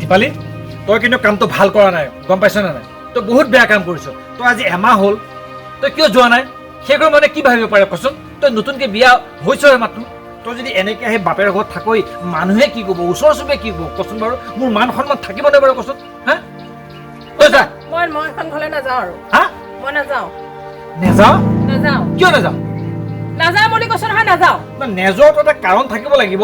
দীপালী তই কিন্তু কামটো ভাল কৰা নাই গম পাইছ নে নাই তই বহুত বেয়া কাম কৰিছ তই আজি এমাহ হ'ল তই কিয় যোৱা নাই সেইবোৰ মানে কি ভাবিব পাৰে কচোন তই নতুনকৈ বিয়া হৈছহে মাত্ৰ তই যদি এনেকৈ আহি বাপেৰ ঘৰত থাকৈ মানুহে কি ক'ব ওচৰ চুবুৰীয়াই কি ক'ব কচোন বাৰু মোৰ মান সন্মান থাকিব নে বাৰু কচোন হা তই যা মই এখন ঘৰলৈ নাযাওঁ আৰু হা মই নাযাওঁ কিয় নাযাওঁ বুলি কৈছো নহয় নাযাওঁ নেযোৱাটো এটা কাৰণ থাকিব লাগিব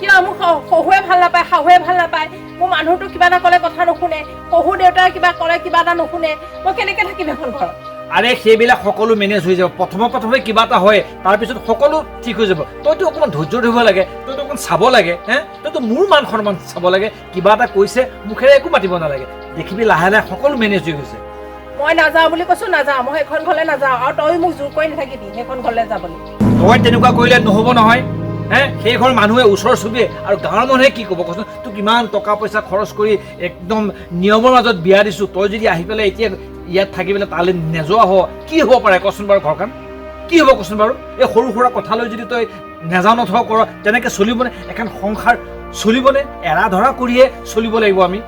কিয় মোক শহুৱে ভাল নাপায় শাহুৱে ভাল নাপায় মোৰ মানুহটো কিবা এটা ক'লে কথা নুশুনে শহু দেউতাই কিবা ক'লে কিবা এটা নুশুনে মই কেনেকৈ থাকিম এখন ঘৰত আৰে সেইবিলাক সকলো মেনেজ হৈ যাব প্ৰথমে কিবা এটা হয় তাৰপিছত সকলো ঠিক হৈ যাব তইতো অকণমান ধৈৰ্য ধৰিব লাগে তইতো অকণমান চাব লাগে তইতো মোৰ মান সন্মান চাব লাগে কিবা এটা কৈছে মুখেৰে একো মাতিব নালাগে দেখিবি লাহে লাহে সকলো মেনেজ হৈ গৈছে মই নাযাওঁ বুলি কৈছো নাযাওঁ মই সেইখন ঘৰলৈ নাযাওঁ আৰু তই মোক জোৰ কৰি নাথাকিবি সেইখন ঘৰলৈ যাবলৈ তই তেনেকুৱা কৰিলে নহ'ব নহয় সেই ঘৰ মানুহে ওচৰ চুবুৰীয়ে আৰু গাঁৱৰ মানুহে কি ক'ব কচোন তোক ইমান টকা পইচা খৰচ কৰি একদম নিয়মৰ মাজত বিয়া দিছোঁ তই যদি আহি পেলাই এতিয়া ইয়াত থাকি পেলাই তালৈ নেযোৱা হ কি হ'ব পাৰে কচোন বাৰু ঘৰখন কি হ'ব কচোন বাৰু এই সৰু সুৰা কথালৈ যদি তই নেযাওঁ নথওঁ কৰ তেনেকৈ চলিবনে এখন সংসাৰ চলিবনে এৰা ধৰা কৰিয়ে চলিব লাগিব আমি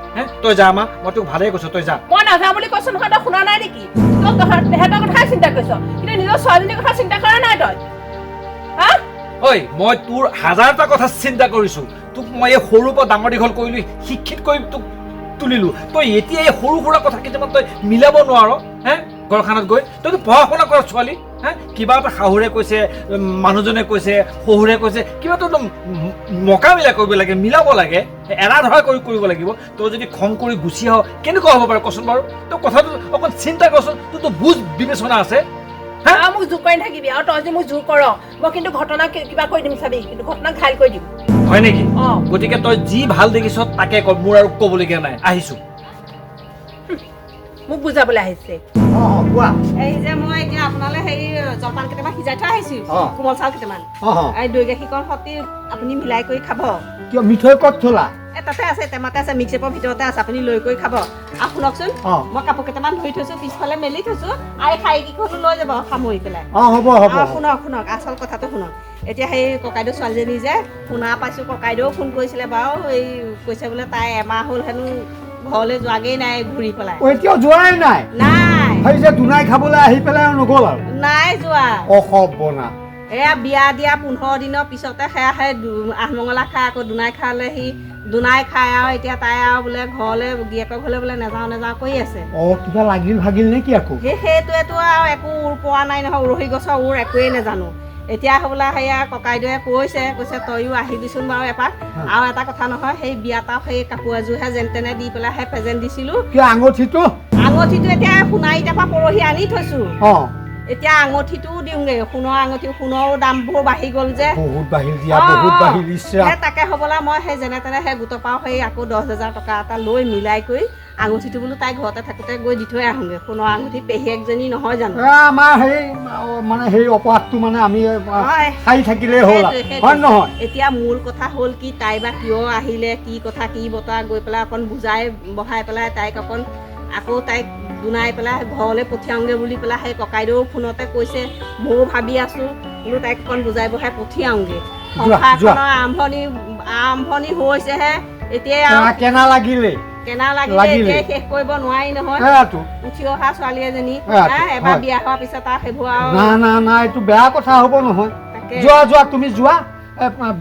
তই যা মা মই তোক ভালেই কৈছোঁ তই যা মই নাযাওঁ বুলি কৈছো নহয় তই শুনা নাই নেকি তই তেহেঁতৰ কথাই চিন্তা কৰিছ কিন্তু নিজৰ ছোৱালীজনীৰ কথা চিন্তা কৰা নাই তই হা ঐ মই তোৰ হাজাৰটা কথা চিন্তা কৰিছোঁ তোক মই এই সৰুৰ পৰা ডাঙৰ দীঘল কৰিলোঁ শিক্ষিত কৰি তোক তুলিলোঁ তই এতিয়া এই সৰু সুৰা কথা কিছুমান তই মিলাব নোৱাৰ ঘৰখনত গৈ তইতো পঢ়া শুনা কৰ ছোৱালী কিবা এটা শাহুৰে কৈছে মানুহজনে কৈছে শহুৰে কৈছে কিবা এটা মোকাবিলা কৰিব লাগে মিলাব লাগে এৰা ধৰা কৰিব লাগিব তই যদি খং কৰি গুচি আহ কেনেকুৱা হ'ব পাৰে কচোন বাৰু তই কথাটো অকণ চিন্তা কৰচোন তোৰতো বুজ বিবেচনা আছে মোক জোৰ কৰি নাথাকিবি আৰু তই যদি মোক জোৰ কৰ মই কিন্তু ঘটনা কিবা কৰি দিম চাবি কিন্তু ঘটনা ঘাইল কৰি দিম হয় নেকি গতিকে তই যি ভাল দেখিছ তাকে কৰ মোৰ আৰু ক'বলগীয়া নাই আহিছোঁ মোক বুজাবলৈ আহিছে এই যে মই এতিয়া আপোনালৈ হেৰি জলপান কেইটামান সিজাই থৈ আহিছো কোমল চাউল কেইটামান এই দৈ গাখীৰকণ সতি আপুনি মিলাই কৰি খাব কিয় মিঠৈ ক'ত থলা তাতে আছে টেমাতে আছে মিক্সেপৰ ভিতৰতে আছে আপুনি লৈ কৰি খাব আৰু শুনকচোন মই কাপোৰ কেইটামান ধুই থৈছো পিছফালে মেলি থৈছো আৰু শাৰীকেইখনো লৈ যাব সামৰি পেলাই হ'ব শুনক আচল কথাটো শুনক এতিয়া সেই ককাইদেউ ছোৱালীজনী যে শুনা পাইছো ককাইদেউ ফোন কৰিছিলে বাৰু এই কৈছে বোলে তাই এমাহ হ'ল হেনো ঘৰলৈ যোৱাগেই নাই ঘূৰি পেলাই এতিয়াও যোৱাই নাই নাই যে দুনাই খাবলৈ আহি পেলাই নগ'ল আৰু নাই যোৱা অসবনা এয়া বিয়া দিয়া 15 দিনৰ পিছতে সেয়া সেই আঠমঙলা খাই আকৌ দুনাই খালেহি দুনাই খাই আৰু এতিয়া তাই আৰু বোলে ঘৰলৈ গিয়েকৰ ঘৰলৈ বোলে নাযাওঁ কৰি আছে কিবা লাগিল ভাগিল নে কি আকৌ সেইটোৱেতো আৰু একো উৰ পোৱা নাই নহয় উৰহি গছৰ উৰ একোৱেই নাজানো এতিয়া হ'বলা সেয়া ককাইদেৱে কৈছে তয়ো আহিবিচোন বাৰু এপাক আৰু এটা কথা নহয় সেই বিয়াত সেই কাপোৰ এযোৰহে যেন তেনে দি পেলাই সেই প্ৰেজেণ্ট দিছিলো আঙঠিটো এতিয়া সোণাৰীৰ পৰা পৰহি আনি থৈছো এতিয়া আঙঠিটোও দিওঁগে সোণৰো দামবোৰ বাঢ়ি গ'ল যে তাকে হ'বলা মই সেই যেনে তেনে সেই গোটৰ পৰা সেই আকৌ 10,000 টকা এটা লৈ মিলাই কৰি আঙঠিটো বোলো তাই ঘৰতে থাকোঁতে গৈ দি থৈ আহোঁগে সোণৰ আঙঠি পেহীয়েকজনী নহয় জানো আমাৰ সেই অপৰাধটো মানে আমি খাই থাকিলেই হ'ল হয় নহয় এতিয়া মূল কথা হ'ল কি তাই বা কিয় আহিলে কি কথা কি বতৰা গৈ পেলাই অকণ বুজাই বহাই পেলাই তাইক অকণ আকৌ তাইক দুনাই পেলাই ঘৰলৈ পঠিয়াওঁগে বুলি পেলাই সেই ককাইদেউ ফোনতে কৈছে ময়ো ভাবি আছোঁ বোলো তাইক অকণ বুজাই বহাই পঠিয়াওঁগে সংসাৰখনৰ আৰম্ভণি হৈছেহে এতিয়া কেনা লাগিলে এতিয়া শেষ কৰিব নোৱাৰি নহয় উঠি অহা ছোৱালী এজনী এবাৰ বিয়া হোৱাৰ পিছত তাৰ সেইবোৰ না এইটো বেয়া কথা হ'ব নহয় যোৱা তুমি যোৱা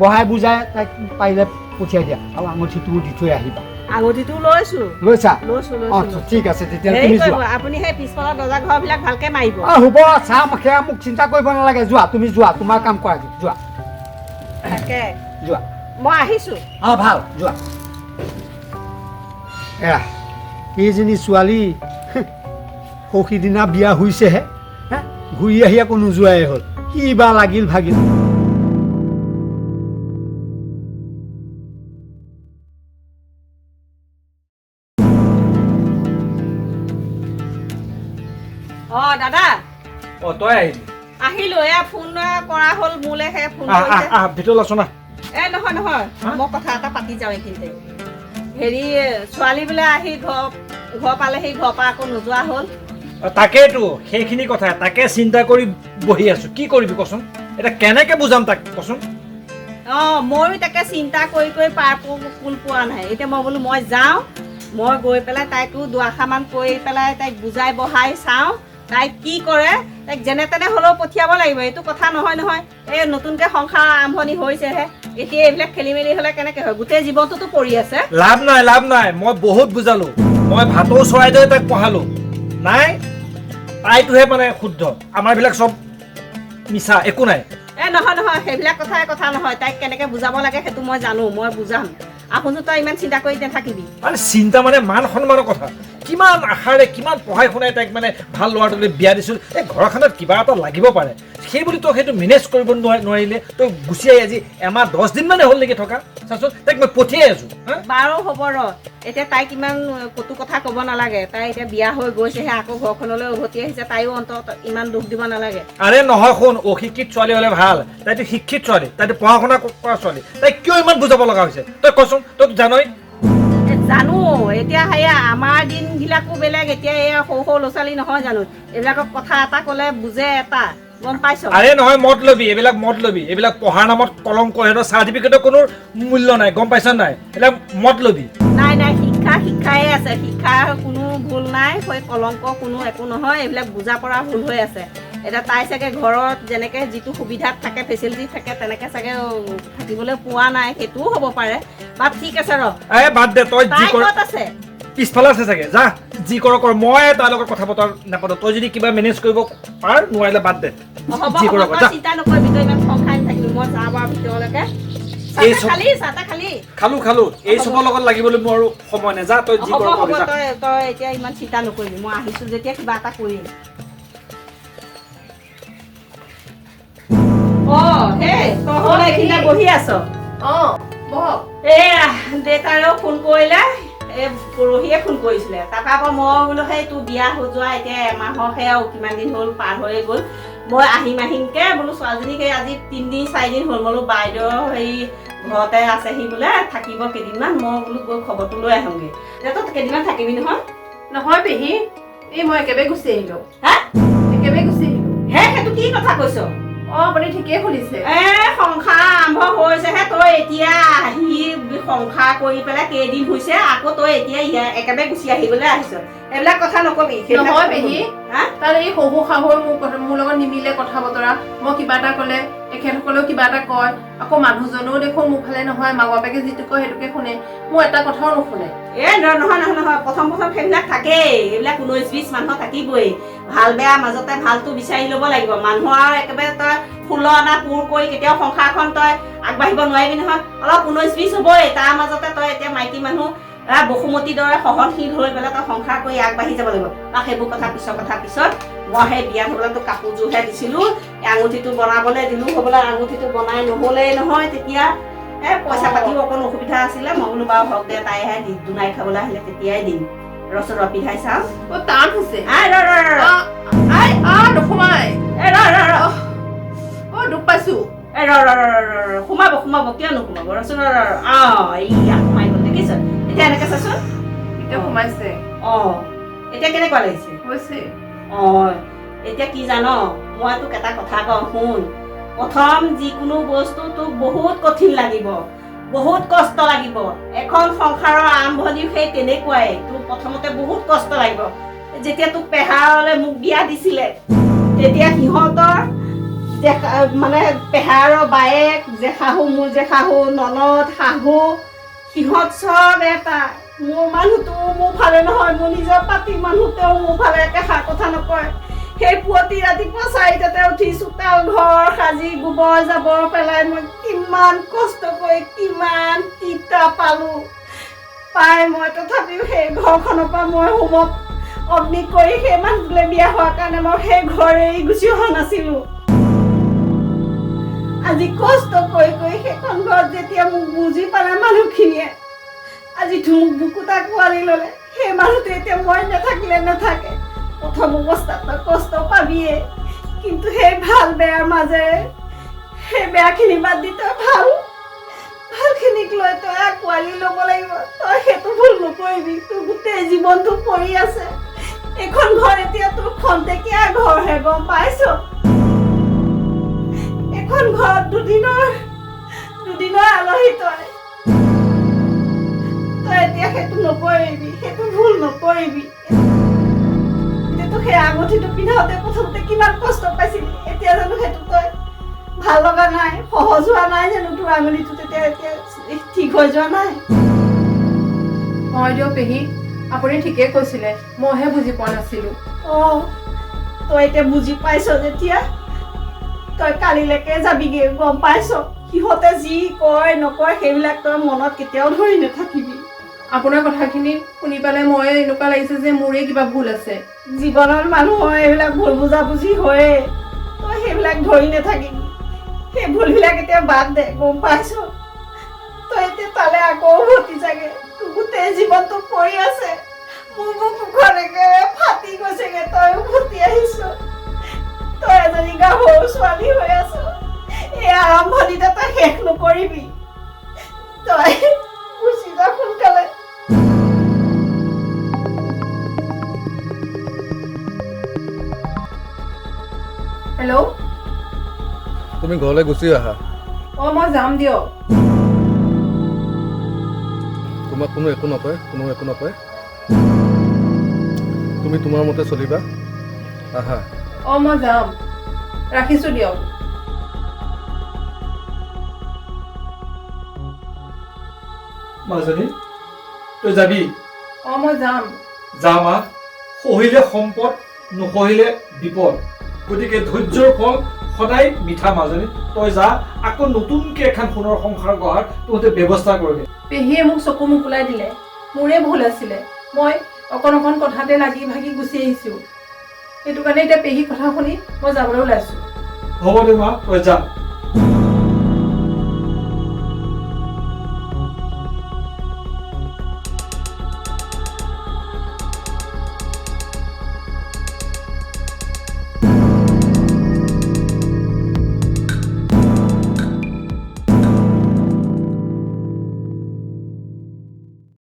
বহাই বুজাই তাইক পাৰিলে পঠিয়াই দিয়া আৰু আঙঠিটো দি থৈ আহিবা আঙঠিটো লৈছা ঠিক আছে তেতিয়াহ'লে তুমি যোৱা আপুনি সেই পিছফালৰ দৰ্জা ঘৰবিলাক ভালকে মাৰিব হ'ব চাম সেয়া মোক চিন্তা কৰিব নালাগে যোৱা তুমি যোৱা তোমাৰ কাম কৰা যোৱা তাকে যোৱা মই আহিছো ভাল যোৱা এইজনী ছোৱালী সখীদিনা বিয়া হৈছেহে ঘূৰি আহি আকৌ নোযোৱাই হ'ল কিবা লাগিল ভাগিল দাদা তই আহিলি আহিলো এয়া ফোন কৰা হ'ল মোলে সেই ফোন ভিতৰলৈ আছো না নহয় মই কথা এটা পাতি যাওঁ এইখিনিতে হেৰি ছোৱালী বোলে আহি ঘৰ পালেহি ঘৰৰ পৰা আকৌ নোযোৱা হ'ল তাকেইতো সেইখিনি কথা তাকে চিন্তা কৰি বহি আছো কি কৰিবি কচোন এটা কেনেকে বুজাম তাক কচোন ময়ো তাকে চিন্তা কৰি পাৰ কোন পোৱা নাই। এতিয়া মই বোলো মই যাওঁ, মই গৈ পেলাই তাইকো দুআষাৰমান কৈ পেলাই তাইক বুজাই বহাই চাওঁ তাইক কি কৰে। তাইক যেনে তেনে হ'লেও পঠিয়াব লাগিব, এইটো কথা নহয়। এই নতুনকৈ সংসাৰ আৰম্ভণি হৈছেহে, এতিয়া এইবিলাক খেলি মেলি হ'লে কেনেকৈ হয়? গোটেই জীৱনটোতো পৰি আছে। লাভ নাই, মই বহুত বুজালো, মই ভাটৌ চৰাইদেউ তাইক পঢ়ালো, নাই তাইটোহে মানে শুদ্ধ, আমাৰ বিলাক চব মিছা, একো নাই। নহয় সেইবিলাক কথা নহয়। তাইক কেনেকৈ বুজাব লাগে সেইটো মই জানো, মই বুজাম। আপুনি তই ইমান চিন্তা কৰি নাথাকিবি। মানে চিন্তা মানে মান সন্মানৰ কথা, কিমান আশাৰে কিমান পঢ়াই শুনাই তাইক মানে ভাল ল'ৰাটোলৈ বিয়া দিছিল। এই ঘৰখনত কিবা এটা লাগিব পাৰে, সেই বুলি তই সেইটো মেনেজ কৰিব নোৱাৰিলে তই গুচি আহি আজি এমাহ 10 দিন মানে হ'ল নেকি থকা। চাচোন তাইক মই পঠিয়াই আছো। বাৰু হ'ব ৰ, এতিয়া তাইক ইমান কটু কথা ক'ব নালাগে। তাই এতিয়া বিয়া হৈ গৈছেহে, আকৌ ঘৰখনলৈ উভতি আহিছে, তাইও অন্তত ইমান দুখ দিব নালাগে। আৰে নহয় শুন, অশিক্ষিত ছোৱালী হ'লে ভাল, তাইতো শিক্ষিত ছোৱালী, তাইতো পঢ়া শুনা কৰা ছোৱালী, তাইক কিয় ইমান বুজাব লগা হৈছে তই কচোন? তই জানই। জানো, এতিয়া সেয়া আমাৰ দিনবিলাকো বেলেগ, এতিয়া এয়া সৰু ল'ৰা ছোৱালী নহয় জানো, এইবিলাকক কথা এটা ক'লে বুজে এটা, গম পাইছ? আৰে নহয় মত ল'বি, এইবিলাক পঢ়াৰ নামত কলংক, সিহঁতৰ চাৰ্টিফিকেটৰ কোনো মূল্য নাই, গম পাইছ নাই? এইবিলাক মত ল'বি। নাই শিক্ষাই আছে, শিক্ষাৰ কোনো ভুল নাই, সেই কলংক কোনো একো নহয়, এইবিলাক বুজা পৰা ভুল হৈ আছে। এতিয়া তাই চাগে ঘৰত যেনেকৈ যিটো সুবিধাত থাকে, ফেচিলিটি থাকে, তেনেকৈ চাগে থাকিবলৈ পোৱা নাই, সেইটোও হ'ব পাৰে। বাট ঠিক আছে ৰ, বাদ দে, তই যি কৰ আছে পিছফালে আছে চাগে, যা যি কৰ মই তাইৰ লগত কথা বতৰা নাপাতো। তই যদি কিবা মেনেজ কৰিব পাৰ, নোৱাৰিলে বাদ দে, যি কৰ যা। চিন্তা নকৰিবি, তই ইমান খং খাই থাকিবি, মই যাওঁ বাৰু ভিতৰলৈকে। খালো এই চবৰ লগত লাগিবলৈ মোৰ আৰু সময় নাই, যা তই যি কৰ হ'ব, তই এতিয়া ইমান চিন্তা নকৰিবি, মই আহিছো যেতিয়া কিবা এটা কৰিম। তই বহি আছ? এয়া দেউতাৰেও ফোন কৰিলে, পৰহিয়ে ফোন কৰিছিলে। তাৰপৰা আকৌ মই বোলো সেই তোৰ বিয়া হৈ যোৱা এতিয়া এমাহৰহে আৰু কিমান দিন হ'ল, পাৰ হৈয়ে গ'ল, মই আহিমকে বোলো ছোৱালীজনীক আজি 3 দিন 4 দিন হ'ল, বোলো বাইদেউ হেৰি ঘৰতে আছেহি বোলে, থাকিব কেইদিনমান, মই বোলো গৈ খবৰটো লৈ আহোঁগৈ। তই কেইদিনমান থাকিবি নহয় পেহী, এই মই একেবাৰে গুচি আহিলো। সেইটো কি কথা কৈছ? আপুনি ঠিকেই শুনিছে। সংসাৰ আৰম্ভ হৈছেহে, তই এতিয়া আহি সংসাৰ কৰি পেলাই কেইদিন হৈছে, আকৌ তই এতিয়া একেবাৰে গুচি আহিবলৈ আহিছ, এইবিলাক কথা নকবি। নহয় পেহী, তাৰ এই শহু শাহুৰ মোৰ লগত নিমিলে কথা বতৰা, মই কিবা এটা ক'লে তেখেতসকলেও কিবা এটা কয়, আকৌ মানুহজনেও দেখোন মোৰ ফালে নহয়, মাক বাপেকে যিটো কয় সেইটোকে শুনে, মোৰ এটা কথাও নুশুনে। নহয়, প্ৰথম সেইবিলাক থাকেই, এইবিলাক 19-20 মানুহ থাকিবই, ভাল বেয়া মাজতে ভালটো বিচাৰি ল'ব লাগিব। মানুহ আৰু একেবাৰে তই 16 অনা পুৰ কৰি কেতিয়াও সংসাৰখন তই আগবাঢ়িব নোৱাৰিবি নহয়, অলপ 19-20 হ'বই, তাৰ মাজতে তই এতিয়া মাইকী মানুহ বসুমতীৰ দৰে সহনশীল হৈ পেলাই তই সংসাৰ কৰি আগবাঢ়ি যাব লাগিব। সেইবোৰ কথা পিছত মই সেই বিয়া হ'বলৈ তোক কাপোৰযোৰহে দিছিলোঁ, আঙুঠিটো বনাবলৈ দিলোঁ, হ'বলৈ আঙুঠিটো বনাই নহ'লেই নহয়, তেতিয়া পইচা পাতিও অকণ অসুবিধা আছিলে। মই বোলো বাৰু হওক দে, তাইহে দুনাই খাবলৈ আহিলে তেতিয়াই দিম, ৰচৰ পিন্ধাই চাওঁ। টান হৈছে, দুখ পাইছো। সোমাব, কিয় নোসোমাব? ৰচোন এইয়া সোমাই গ'ল, দেখিছ? এতিয়া এনেকে চাচোন, এতিয়া সোমাইছে। এতিয়া কেনেকুৱা লাগিছে? এতিয়া কি জান, মই তোক এটা কথা কওঁ শুন, প্ৰথম যিকোনো বস্তু তোক বহুত কঠিন লাগিব, বহুত কষ্ট লাগিব। এখন সংসাৰৰ আৰম্ভণি সেই তেনেকুৱাই, তোক প্ৰথমতে বহুত কষ্ট লাগিব। যেতিয়া তোক পেহাৰলৈ মোক বিয়া দিছিলে, তেতিয়া সিহঁতৰ মানে পেহাৰৰ বায়েক, জেশাহু, মোৰ জেশাহু, ননদ, শাহু, সিহঁত চব এটা। মোৰ মানুহটো মোৰ ফালে নহয়, মোৰ নিজৰ পাতি মানুহতেও মোৰ ফালে একেষাৰ কথা নকয়। সেই পুৱতি ৰাতিপুৱা 4টাতে উঠি চোতাল ঘৰ সাজি গোবৰ জাবৰ পেলাই মই কিমান কষ্ট কৰি কিমান তিতা পাই মই তথাপিও সেই ঘৰখনৰ পৰা মই হোমত অগ্নি কৰি সেই মানুহটোলৈ বিয়া হোৱাৰ কাৰণে মই সেই ঘৰ এৰি গুচি অহা নাছিলোঁ। আজি কষ্ট কৰি সেইখন ঘৰত যেতিয়া মোক বুজি পালে মানুহখিনিয়ে, আজি মোক বুকুটা কোৱালি ল'লে, সেই মানুহটো এতিয়া মই নাথাকে। প্ৰথম অৱস্থাত তই কষ্ট পাবিয়ে, কিন্তু সেই ভাল বেয়াৰ মাজেৰে সেই বেয়াখিনি বাদ দি তই ভালখিনিক লৈ তই আঁকোৱালি ল'ব লাগিব। তই সেইটো ভুল নকৰিবি, তোৰ গোটেই জীৱনটো পৰি আছে। এইখন ঘৰ এতিয়া তোৰ খন্তেকীয়া ঘৰহে, গম পাইছ? এখন ঘৰত দুদিনৰ নোযোৱা আলহী তই এতিয়া সেইটো নকৰিবি, সেইটো ভুল নকৰিবি। এতিয়াতো সেই আঙুঠিটো পিন্ধাওঁতে প্ৰথমতে কিমান কষ্ট পাইছিলি, এতিয়া জানো সেইটো তই ভাল লগা নাই, সহজ হোৱা নাই জানো তোৰ আঙুলিটো? তেতিয়া এতিয়া ঠিক হৈ যোৱা নাই? হয় দিয়ক পেহী, আপুনি ঠিকে কৈছিলে, মইহে বুজি পোৱা নাছিলো। তই এতিয়া বুজি পাইছ যেতিয়া তই কালিলৈকে যাবিগে, গম পাইছ? সিহঁতে যি কয় নকয় সেইবিলাক তই মনত কেতিয়াও ধৰি নাথাকিবি। আপোনাৰ কথাখিনি শুনি পেলাই মই এনেকুৱা লাগিছে যে মোৰে কিবা ভুল আছে। জীৱনত মানুহৰ এইবিলাক ভুল বুজাবুজি হয়ে, তই সেইবিলাক ধৰি নাথাকিবি। সেই ভুলবিলাক এতিয়া বাদ দে, গম পাইছ? তই এতিয়া তালে আকৌ উভতি যাগে, তোৰ গোটেই জীৱনটো পৰি আছে। মোৰ বুকুখন একেবাৰে ফাটি গৈছেগে, তই উভতি আহিছ। তই এজনী গাভৰু ছোৱালী হৈ আছ, এই আৰম্ভণিতে তই শেষ নকৰিবি। তই গুচি যা সোনকালে। হেল্ল', তুমি ঘৰলৈ গুচি আহা। মই যাম দিয়ক। তোমাক কোনো একো নকয়, তুমি তোমাৰ মতে চলিবা। আহা। মই যাম, ৰাখিছো দিয়ক। মাজনী তই যাবি? মই যাম। যা মা, সহিলে সম্পদ, নসহিলে বিপদ। গতিকে ধৈৰ্যৰ ফল সদায় মিঠা মাজনী। তই যা, আকৌ নতুনকে এখন সোণৰ সংসাৰ গঢ়াৰ তহঁতে ব্যৱস্থা কৰিবি। পেহীয়ে মোক চকু মোকোলাই দিলে, মোৰে ভুল আছিলে। মই অকণ কথাতে লাগি ভাগি গুচি আহিছো। সেইটো কাৰণে এতিয়া পেহী কথা শুনি মই যাবলৈ ওলাইছো। হ'ব দে মা, তই যা।